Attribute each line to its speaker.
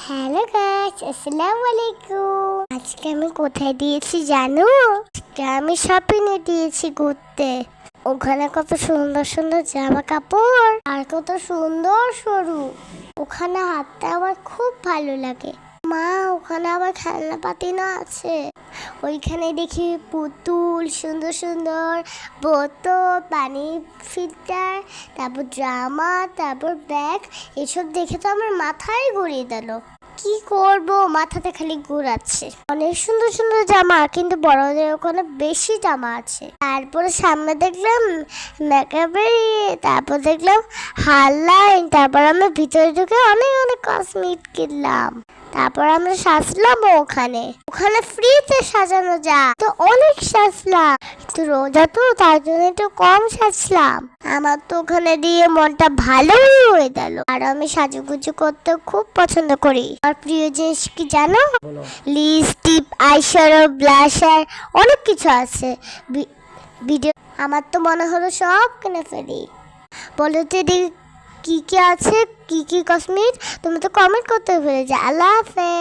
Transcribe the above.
Speaker 1: Hello guys, আসসালামু আলাইকুম। আজকে আমি কোথায় দিয়েছি জানো? আজকে আমি শপিংয়ে দিয়েছি ঘুরতে। ওখানে কত সুন্দর সুন্দর জামা কাপড় আর কত সুন্দর সরু। ওখানে হাঁটতে আমার খুব ভালো লাগে। মা, ওখানে আবার খেলনাপাতিও আছে। ওইখানে দেখি পুতুল, সুন্দর সুন্দর বোতল, পানি ফিল্টার, তারপর জামা, তারপর ব্যাগ। এসব দেখে তো আমার মাথায় ঘুরিয়ে দিল। কি করব, মাথাতে খালি ঘুরাচ্ছে। অনেক সুন্দর সুন্দর জামা, কিন্তু বড়দের ওখানে বেশি জামা আছে। তারপরে সামনে দেখলাম মেকআপের, তারপর দেখলাম হারলাইন। তারপর আমি ভিতরে ঢুকে অনেক অনেক কসমেটিক কিনলাম। তারপর আমরা সাজলাম ওখানে ওখানে ফ্রিতে সাজানো যায় তো অনেক সাজলাম। তো রোজা তো, তার জন্য একটু কম সাজলাম। আমার তো ওখানে দিয়ে মনটা ভালোই হয়ে গেল। আর আমি সাজুগুজু করতে খুব পছন্দ করি। আর প্রিয় জিনিস কি জানো? লিপস্টিক, আইশ্যাডো, ব্লাশার, অনেক কিছু আছে। ভিডিও আমার তো মনে হলো সব কিনে ফেলি। বলো তো কি কি আছে, কি কি কসমেটিক? তুমি তো কমেন্ট করতে ভুলে যাও। আল্লাহ হাফেজ।